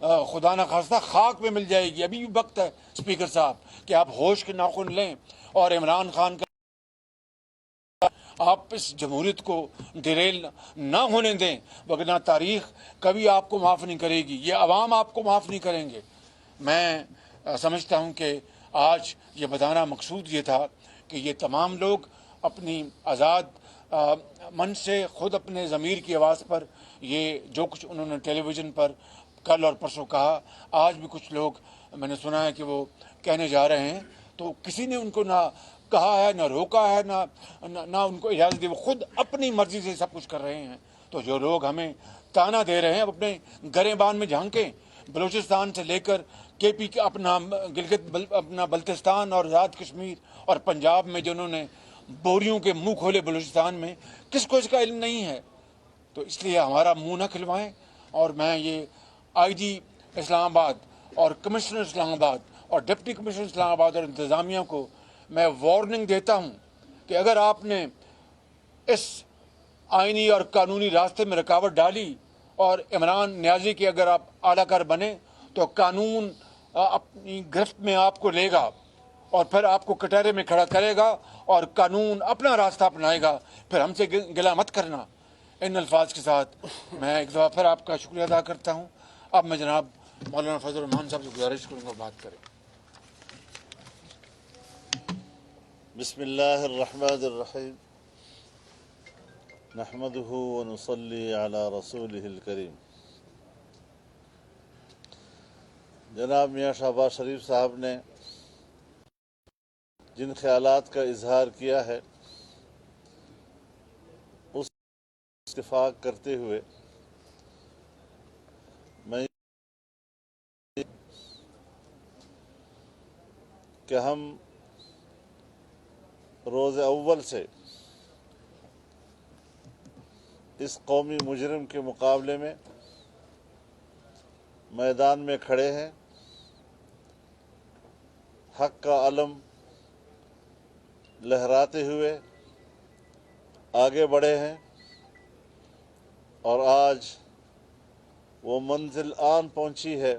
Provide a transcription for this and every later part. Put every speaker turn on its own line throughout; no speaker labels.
خدا نخواستہ خاک میں مل جائے گی. ابھی بھی وقت ہے اسپیکر صاحب کہ آپ ہوش کے ناخن لیں اور عمران خان کا آپ اس جمہوریت کو ڈیریل نہ ہونے دیں، وگرنہ تاریخ کبھی آپ کو معاف نہیں کرے گی، یہ عوام آپ کو معاف نہیں کریں گے. میں سمجھتا ہوں کہ آج یہ بتانا مقصود یہ تھا کہ یہ تمام لوگ اپنی آزاد من سے خود اپنے ضمیر کی آواز پر یہ جو کچھ انہوں نے ٹیلی ویژن پر کل اور پرسوں کہا، آج بھی کچھ لوگ میں نے سنا ہے کہ وہ کہنے جا رہے ہیں، تو کسی نے ان کو نہ کہا ہے، نہ روکا ہے، نہ ان کو اجازت دی، وہ خود اپنی مرضی سے سب کچھ کر رہے ہیں. تو جو لوگ ہمیں تانا دے رہے ہیں اب اپنے گریبان میں جھانکیں. بلوچستان سے لے کر کے پی کے اپنا گلگت اپنا بلتستان اور آزاد کشمیر اور پنجاب میں جنہوں نے بوریوں کے منہ کھولے بلوچستان میں، کس کو اس کا علم نہیں ہے؟ تو اس لیے ہمارا منہ نہ کھلوائیں. اور میں یہ آئی جی اسلام آباد اور کمشنر اسلام آباد اور ڈپٹی کمشنر اسلام آباد اور انتظامیہ کو میں وارننگ دیتا ہوں کہ اگر آپ نے اس آئینی اور قانونی راستے میں رکاوٹ ڈالی اور عمران نیازی کے اگر آپ اعلیٰ کار بنے تو قانون اپنی گرفت میں آپ کو لے گا اور پھر آپ کو کٹہرے میں کھڑا کرے گا اور قانون اپنا راستہ اپنائے گا. پھر ہم سے گلہ مت کرنا. ان الفاظ کے ساتھ میں ایک دفعہ پھر آپ کا شکریہ ادا کرتا ہوں. اب میں جناب مولانا فضل الرحمان صاحب سے گزارش کروں گا بات کریں.
بسم اللہ الرحمن الرحیم نحمده ونصلی علی رسوله الکریم. جناب میاں شہباز شریف صاحب نے جن خیالات کا اظہار کیا ہے اس اتفاق کرتے ہوئے میں کہ ہم روز اول سے اس قومی مجرم کے مقابلے میں میدان میں کھڑے ہیں، حق کا علم لہراتے ہوئے آگے بڑھے ہیں، اور آج وہ منزل آن پہنچی ہے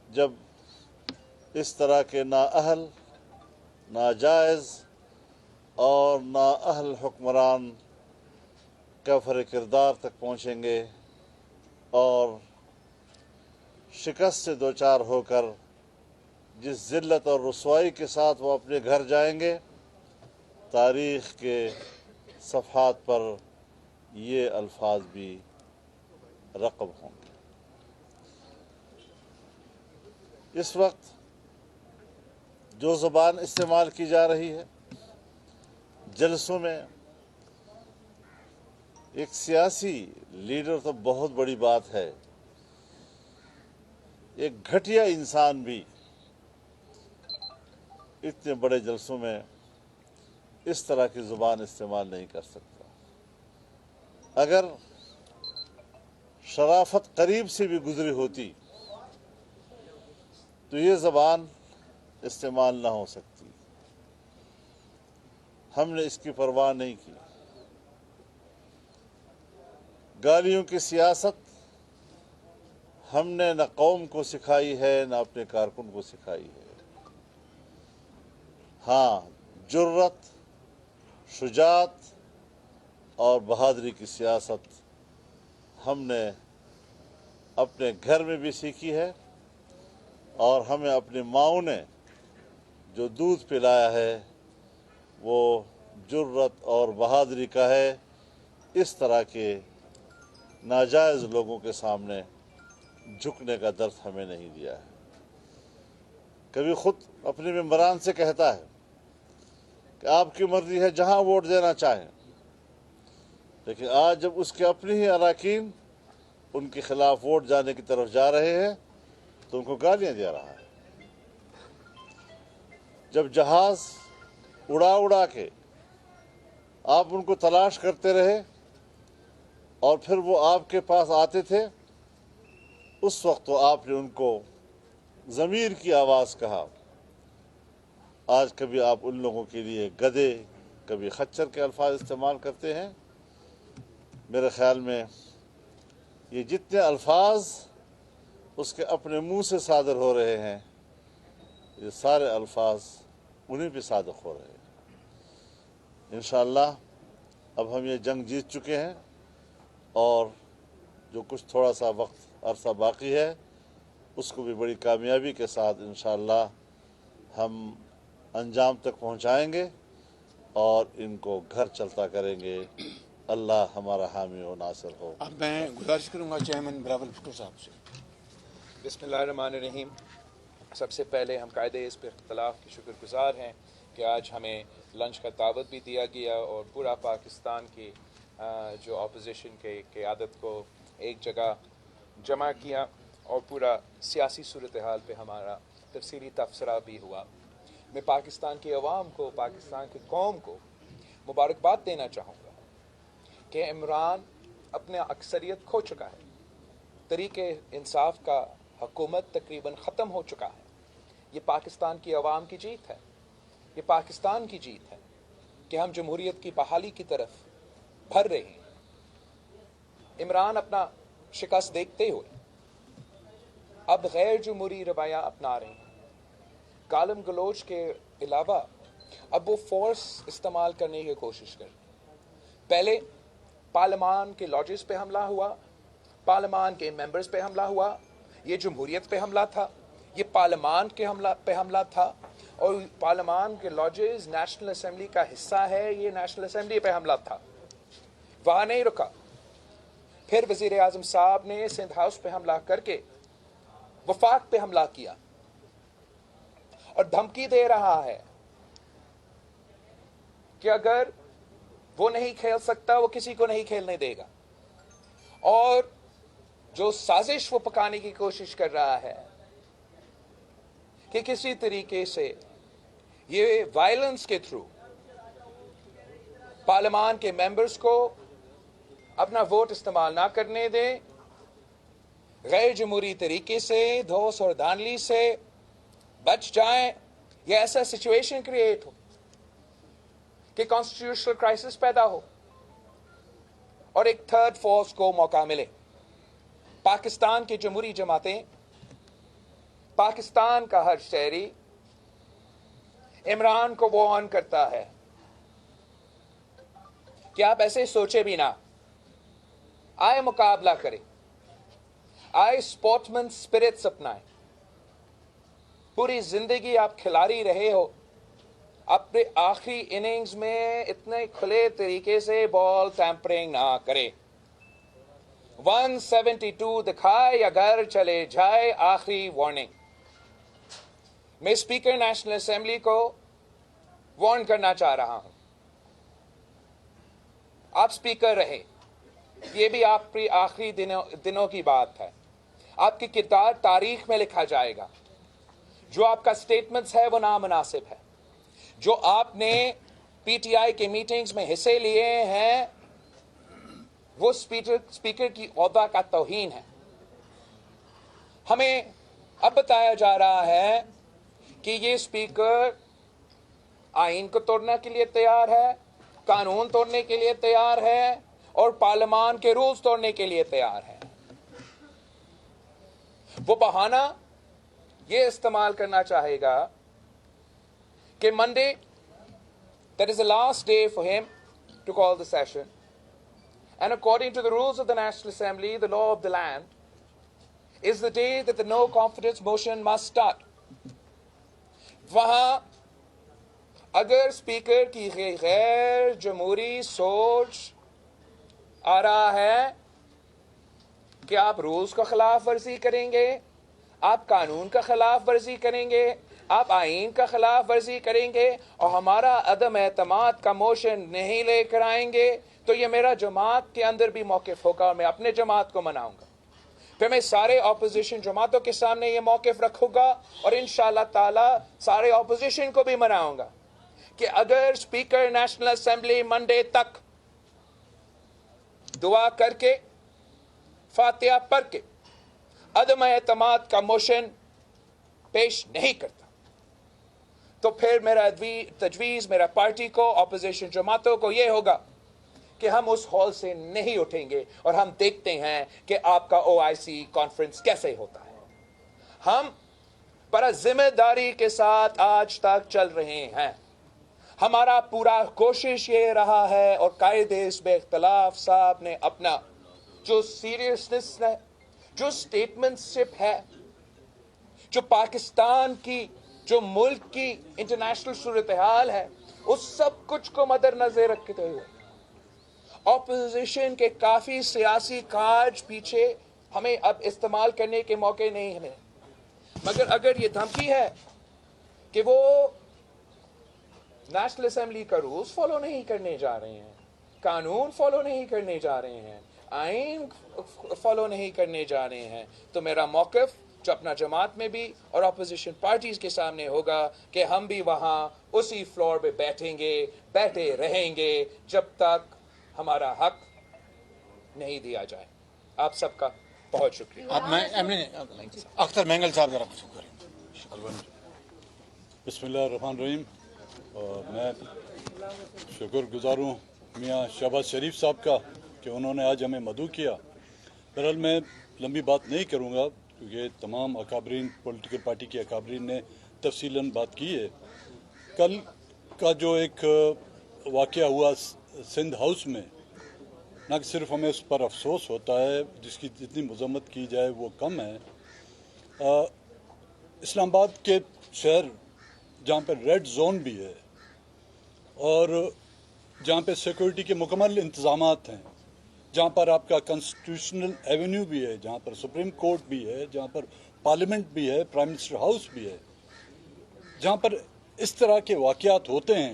جب اس طرح کے نااہل، ناجائز اور نااہل حکمران کفر کردار تک پہنچیں گے اور شکست سے دوچار ہو کر جس ذلت اور رسوائی کے ساتھ وہ اپنے گھر جائیں گے، تاریخ کے صفحات پر یہ الفاظ بھی رقم ہوں گے. اس وقت جو زبان استعمال کی جا رہی ہے جلسوں میں، ایک سیاسی لیڈر تو بہت بڑی بات ہے، ایک گھٹیا انسان بھی اتنے بڑے جلسوں میں اس طرح کی زبان استعمال نہیں کر سکتا. اگر شرافت قریب سے بھی گزری ہوتی تو یہ زبان استعمال نہ ہو سکتی. ہم نے اس کی پرواہ نہیں کی. گالیوں کی سیاست ہم نے نہ قوم کو سکھائی ہے نہ اپنے کارکن کو سکھائی ہے. ہاں، جرت، شجاعت اور بہادری کی سیاست ہم نے اپنے گھر میں بھی سیکھی ہے، اور ہمیں اپنی ماؤں نے جو دودھ پلایا ہے وہ جرت اور بہادری کا ہے. اس طرح کے ناجائز لوگوں کے سامنے جھکنے کا درس ہمیں نہیں دیا ہے. کبھی خود اپنے ممبران سے کہتا ہے کہ آپ کی مرضی ہے جہاں ووٹ دینا چاہیں، لیکن آج جب اس کے اپنے ہی اراکین ان کے خلاف ووٹ جانے کی طرف جا رہے ہیں تو ان کو گالیاں دے رہا ہے. جب جہاز اڑا اڑا کے آپ ان کو تلاش کرتے رہے اور پھر وہ آپ کے پاس آتے تھے، اس وقت تو آپ نے ان کو ضمیر کی آواز کہا. آج کبھی آپ ان لوگوں کے لیے گدھے، کبھی خچر کے الفاظ استعمال کرتے ہیں. میرے خیال میں یہ جتنے الفاظ اس کے اپنے منہ سے صادر ہو رہے ہیں، یہ سارے الفاظ انہیں پہ صادق ہو رہے ہیں۔ انشاءاللہ اب ہم یہ جنگ جیت چکے ہیں، اور جو کچھ تھوڑا سا وقت عرصہ باقی ہے اس کو بھی بڑی کامیابی کے ساتھ انشاءاللہ ہم انجام تک پہنچائیں گے اور ان کو گھر چلتا کریں گے۔ اللہ ہمارا حامی و ناصر ہو۔
اب میں گزارش کروں گا چیئرمین بلاول بھٹو صاحب سے۔
بسم اللہ الرحمن الرحیم۔ سب سے پہلے ہم قائد حزب اختلاف کے شکر گزار ہیں کہ آج ہمیں لنچ کا دعوت بھی دیا گیا اور پورا پاکستان کی جو اپوزیشن کے قیادت کو ایک جگہ جمع کیا اور پورا سیاسی صورتحال پہ ہمارا تفصیلی تبصرہ بھی ہوا۔ میں پاکستان کی عوام کو، پاکستان کی قوم کو مبارکباد دینا چاہوں گا کہ عمران اپنے اکثریت کھو چکا ہے، طریق انصاف کا حکومت تقریباً ختم ہو چکا ہے۔ یہ پاکستان کی عوام کی جیت ہے، یہ پاکستان کی جیت ہے کہ ہم جمہوریت کی بحالی کی طرف بڑھ رہے ہیں۔ عمران اپنا شکست دیکھتے ہوئے اب غیر جمہوری رویہ اپنا رہے ہیں۔ گالم گلوچ کے علاوہ اب وہ فورس استعمال کرنے کی کوشش کر رہے ہیں۔ پہلے پارلیمان کے لاجز پہ حملہ ہوا، پارلیمان کے ممبرز پہ حملہ ہوا، یہ جمہوریت پہ حملہ تھا، یہ پارلیمان کے پہ حملہ تھا، اور پارلیمان کے لاجز نیشنل اسمبلی کا حصہ ہے، یہ نیشنل اسمبلی پہ حملہ تھا۔ وہاں نہیں رکا، پھر وزیر اعظم صاحب نے سندھ ہاؤس پہ حملہ کر کے وفاق پہ حملہ کیا اور دھمکی دے رہا ہے کہ اگر وہ نہیں کھیل سکتا وہ کسی کو نہیں کھیلنے دے گا، اور جو سازش وہ پکانے کی کوشش کر رہا ہے کہ کسی طریقے سے یہ وائلنس کے تھرو پارلیمان کے ممبرز کو اپنا ووٹ استعمال نہ کرنے دے، غیر جمہوری طریقے سے دھوس اور دھاندلی سے بچ جائیں، یہ ایسا سچویشن کریٹ ہو کہ کانسٹیٹیوشنل کرائسس پیدا ہو اور ایک تھرڈ فورس کو موقع ملے۔ پاکستان کی جمہوری جماعتیں، پاکستان کا ہر شہری عمران کو وارن کرتا ہے کہ آپ ایسے سوچے بھی نہ، آئے مقابلہ کریں، آئے اسپورٹس مین اسپرٹس اپنائیں۔ پوری زندگی آپ کھلاڑی رہے ہو، اپنے آخری اننگز میں اتنے کھلے طریقے سے بال ٹیمپرنگ نہ کرے۔ 172 دکھائے یا گھر چلے جائے، آخری وارننگ۔ میں اسپیکر نیشنل اسمبلی کو وارن کرنا چاہ رہا ہوں، آپ اسپیکر رہے، یہ بھی آپ کی آخری دنوں کی بات ہے، آپ کی کردار تاریخ میں لکھا جائے گا۔ جو آپ کا سٹیٹمنٹس ہے وہ نامناسب ہے، جو آپ نے پی ٹی آئی کے میٹنگز میں حصے لیے ہیں وہ اسپیکر کی عہدہ کا توہین ہے۔ ہمیں اب بتایا جا رہا ہے کہ یہ اسپیکر آئین کو توڑنے کے لیے تیار ہے، قانون توڑنے کے لیے تیار ہے اور پارلیمان کے رولز توڑنے کے لیے تیار ہے۔ وہ بہانہ یہ استعمال کرنا چاہے گا کہ Monday that is the last day for him to call the session, and according to the rules of the National Assembly, the law of the land, is the day that the no confidence motion must start. وہاں اگر speaker کی غیر جمہوری سوچ آ رہا ہے کہ آپ رولز کا خلاف ورزی کریں گے، آپ قانون کا خلاف ورزی کریں گے، آپ آئین کا خلاف ورزی کریں گے اور ہمارا عدم اعتماد کا موشن نہیں لے کر آئیں گے، تو یہ میرا جماعت کے اندر بھی موقف ہوگا اور میں اپنے جماعت کو مناؤں گا۔ پھر میں سارے اپوزیشن جماعتوں کے سامنے یہ موقف رکھوں گا اور انشاءاللہ تعالی سارے اپوزیشن کو بھی مناؤں گا کہ اگر اسپیکر نیشنل اسمبلی منڈے تک دعا کر کے، فاتحہ پڑھ کے عدم اعتماد کا موشن پیش نہیں کرتا تو پھر میرا تجویز میرا پارٹی کو، اپوزیشن جماعتوں کو یہ ہوگا کہ ہم اس ہال سے نہیں اٹھیں گے اور ہم دیکھتے ہیں کہ آپ کا OIC کانفرنس کیسے ہوتا ہے۔ ہم بڑا ذمہ داری کے ساتھ آج تک چل رہے ہیں. ہمارا پورا کوشش یہ رہا ہے اور قائد حزب اختلاف صاحب نے اپنا جو سیریسنس ہے, جو اسٹیٹمنٹ شپ ہے, جو پاکستان کی, جو ملک کی انٹرنیشنل صورتحال ہے, اس سب کچھ کو مد نظر رکھتے ہوئے اپوزیشن کے کافی سیاسی کارڈ پیچھے ہمیں اب استعمال کرنے کے موقع نہیں ہیں. مگر اگر یہ دھمکی ہے کہ وہ نیشنل اسمبلی کا رولز فالو نہیں کرنے جا رہے ہیں, قانون فالو نہیں کرنے جا رہے ہیں, آئین فالو نہیں کرنے جا رہے ہیں, تو میرا موقف جو اپنا جماعت میں بھی اور اپوزیشن پارٹیز کے سامنے ہوگا کہ ہم بھی وہاں اسی فلور پہ بیٹھے رہیں گے جب تک ہمارا حق نہیں دیا جائے. آپ سب کا بہت شکریہ.
اب میں اختر مینگل صاحب ذرا کچھ کریں.
بسم اللہ الرحمن الرحیم. اور میں شکر گزار ہوں میاں شہباز شریف صاحب کا کہ انہوں نے آج ہمیں مدعو کیا. بہرحال میں لمبی بات نہیں کروں گا کیونکہ تمام اکابرین, پولیٹیکل پارٹی کے اکابرین نے تفصیلاً بات کی ہے. کل کا جو ایک واقعہ ہوا سندھ ہاؤس میں, نہ صرف ہمیں اس پر افسوس ہوتا ہے, جس کی جتنی مذمت کی جائے وہ کم ہے. اسلام آباد کے شہر جہاں پہ ریڈ زون بھی ہے اور جہاں پہ سیکورٹی کے مکمل انتظامات ہیں, جہاں پر آپ کا کانسٹیٹیوشنل ایونیو بھی ہے, جہاں پر سپریم کورٹ بھی ہے, جہاں پر پارلیمنٹ بھی ہے, پرائم منسٹر ہاؤس بھی ہے, جہاں پر اس طرح کے واقعات ہوتے ہیں,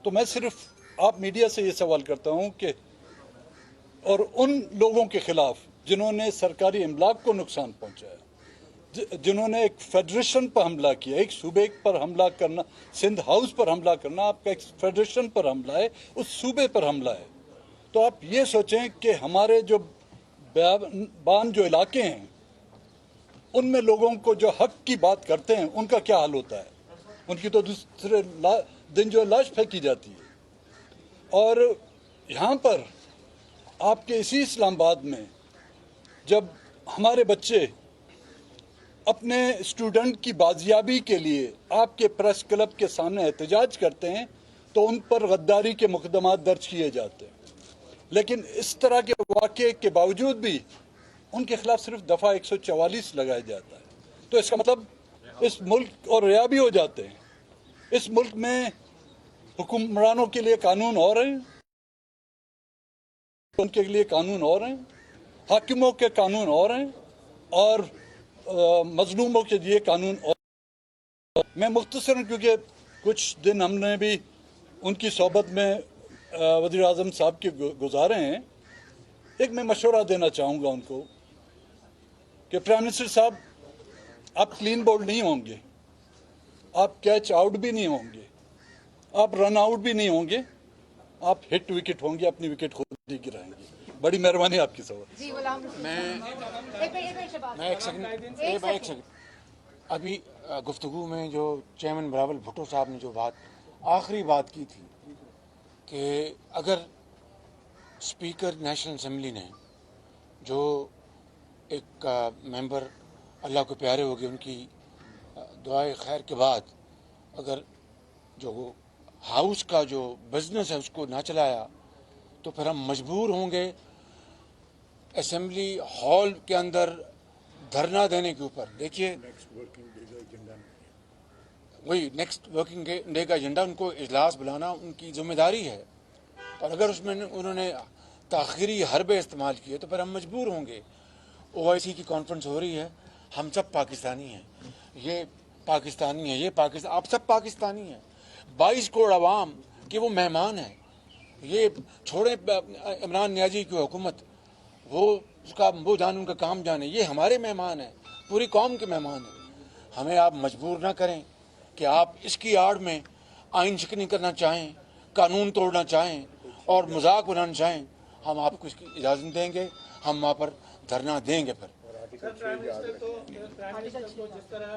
تو میں صرف آپ میڈیا سے یہ سوال کرتا ہوں کہ اور ان لوگوں کے خلاف جنہوں نے سرکاری املاک کو نقصان پہنچایا, جنہوں نے ایک فیڈریشن پر حملہ کیا, ایک صوبے پر حملہ کرنا, سندھ ہاؤس پر حملہ کرنا آپ کا ایک فیڈریشن پر حملہ ہے, اس صوبے پر حملہ ہے. تو آپ یہ سوچیں کہ ہمارے جو بیابان جو علاقے ہیں ان میں لوگوں کو جو حق کی بات کرتے ہیں ان کا کیا حال ہوتا ہے. ان کی تو دوسرے دن جو لاش پھینکی جاتی ہے. اور یہاں پر آپ کے اسی اسلام آباد میں جب ہمارے بچے اپنے اسٹوڈنٹ کی بازیابی کے لیے آپ کے پریس کلب کے سامنے احتجاج کرتے ہیں تو ان پر غداری کے مقدمات درج کیے جاتے ہیں. لیکن اس طرح کے واقعے کے باوجود بھی ان کے خلاف صرف دفعہ 144 لگایا جاتا ہے. تو اس کا مطلب اس ملک اور ریا بھی ہو جاتے ہیں. اس ملک میں حکمرانوں کے لیے قانون اور ہیں, ان کے لیے قانون اور ہیں, حاکموں کے قانون اور ہیں, اور مظلوموں کے لیے قانون اور. میں مختصراً کیونکہ کچھ دن ہم نے بھی ان کی صحبت میں وزیر اعظم صاحب کے گزارے ہیں, ایک میں مشورہ دینا چاہوں گا ان کو کہ پرائم منسٹر صاحب آپ کلین بولڈ نہیں ہوں گے, آپ کیچ آؤٹ بھی نہیں ہوں گے, آپ رن آؤٹ بھی نہیں ہوں گے, آپ ہٹ وکٹ ہوں گے, اپنی وکٹ خود ہی گرائیں گے. بڑی مہربانی آپ کی صحبت.
میں ایک سیکنڈ ابھی گفتگو میں جو چیئرمین بلاول بھٹو صاحب نے جو آخری بات کی تھی کہ اگر اسپیکر نیشنل اسمبلی نے جو ایک ممبر اللہ کو پیارے ہو گئے, ان کی دعائے خیر کے بعد اگر جو ہاؤس کا جو بزنس ہے اس کو نہ چلایا تو پھر ہم مجبور ہوں گے اسمبلی ہال کے اندر دھرنا دینے کے اوپر. دیکھیے وہی نیکسٹ ورکنگ ڈے کا ایجنڈا, ان کو اجلاس بلانا ان کی ذمہ داری ہے, اور اگر اس میں انہوں نے تاخیری حربے استعمال کیے تو پھر ہم مجبور ہوں گے. OIC کی کانفرنس ہو رہی ہے, ہم سب پاکستانی ہیں, یہ پاکستانی ہیں, یہ پاکستان, آپ سب پاکستانی ہیں. 22 کروڑ عوام کے وہ مہمان ہیں. یہ چھوڑیں عمران نیازی کی حکومت, وہ جانے, ان کا کام جانے, یہ ہمارے مہمان ہیں, پوری قوم کے مہمان ہیں. ہمیں آپ مجبور نہ کریں کہ آپ اس کی آڑ میں آئین شکنی کرنا چاہیں, قانون توڑنا چاہیں اور مذاق بنانا چاہیں. ہم آپ کو اس کی اجازت دیں گے, ہم وہاں پر دھرنا دیں گے. پھر
پرائم منسٹر کو جس طرح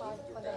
5-15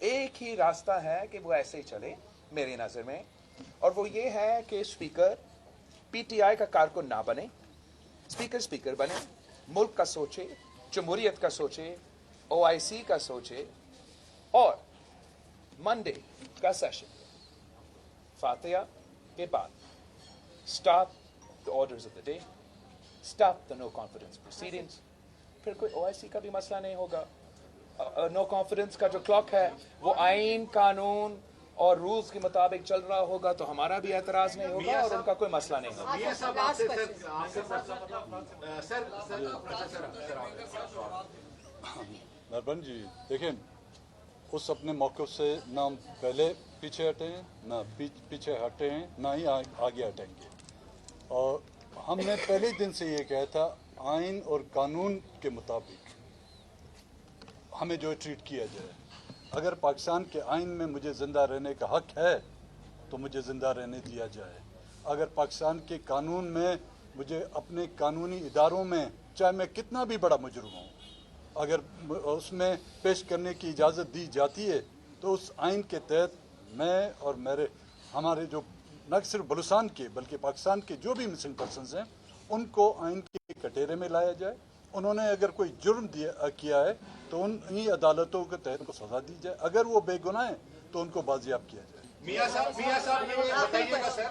ایک ہی راستہ ہے کہ وہ ایسے ہی چلے میری نظر میں، اور وہ یہ ہے کہ اسپیکر پی ٹی آئی کا کارکن نہ بنے، اسپیکر بنے، ملک کا سوچے، جمہوریت کا سوچے، او آئی سی کا سوچے، اور منڈے کا سیشن فاتحہ کے بعد stop the orders of the day, stop the no confidence proceedings. پھر کوئی او آئی سی کا بھی مسئلہ نہیں ہوگا. نو کانفیڈنس کا جو کلاک ہے وہ آئین، قانون اور رولز کے مطابق چل رہا ہوگا تو ہمارا بھی اعتراض نہیں ہوگا اور ان کا کوئی مسئلہ نہیں ہوگا.
مہربان جی دیکھیں، اس اپنے موقف سے نہ ہم پہلے پیچھے ہٹے ہیں، نہ پیچھے ہٹے ہیں، نہ ہی آگے ہٹیں گے. اور ہم نے پہلے دن سے یہ کہا تھا آئین اور قانون کے مطابق ہمیں جو ٹریٹ کیا جائے. اگر پاکستان کے آئین میں مجھے زندہ رہنے کا حق ہے تو مجھے زندہ رہنے دیا جائے. اگر پاکستان کے قانون میں مجھے اپنے قانونی اداروں میں چاہے میں کتنا بھی بڑا مجرم ہوں اگر اس میں پیش کرنے کی اجازت دی جاتی ہے تو اس آئین کے تحت میں اور ہمارے جو نہ صرف بلوچستان کے بلکہ پاکستان کے جو بھی مسنگ پرسنز ہیں ان کو آئین کے کٹہرے میں لایا جائے. انہوں نے اگر کوئی جرم کیا ہے تو انہی عدالتوں کے تحت کو سزا دی جائے. اگر وہ بے گناہ ہیں تو ان کو بازیاب کیا جائے.
میاں صاحب یہ بتائیے گا سر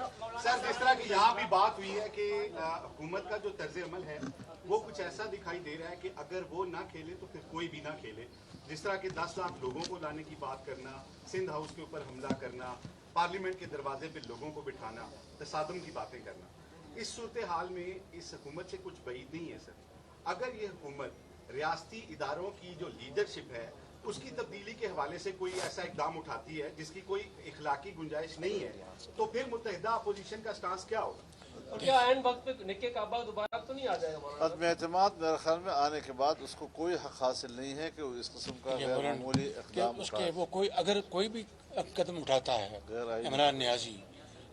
جس طرح کی یہاں بھی بات ہوئی ہے کہ حکومت کا جو طرز عمل ہے وہ کچھ ایسا دکھائی دے رہا ہے کہ اگر وہ نہ کھیلے تو پھر کوئی بھی نہ کھیلے. جس طرح کہ 10 لاکھ لوگوں کو لانے کی بات کرنا، سندھ ہاؤس کے اوپر حملہ کرنا، پارلیمنٹ کے دروازے پہ لوگوں کو بٹھانا، تصادم کی باتیں کرنا. اس صورتحال میں اس حکومت سے کچھ بعید نہیں ہے سر. اگر یہ حکومت ریاستی اداروں کی جو لیڈرشپ ہے اس کی تبدیلی کے حوالے سے کوئی ایسا اقدام اٹھاتی ہے جس کی کوئی اخلاقی گنجائش نہیں ہے تو پھر متحدہ اپوزیشن کا سٹانس کیا ہوگا؟
اور کیا عین وقت پہ نکے کعبہ دوبارہ تو نہیں آ جائے گا؟
عدم اعتماد میرے خیال میں آنے کے بعد اس کو کوئی حق حاصل نہیں ہے کہ وہ اس قسم کا غیر معمولی اقدام اٹھائے.
وہ کوئی اگر کوئی بھی قدم اٹھاتا ہے عمران نیازی،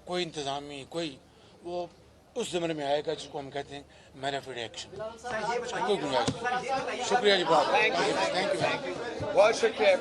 کوئی انتظامی کوئی، وہ اس زمانے میں آئے گا جس کو ہم کہتے ہیں مینیفیڈ ایکشن. کوئی گنجائش. شکریہ جی. بہت
شکریہ.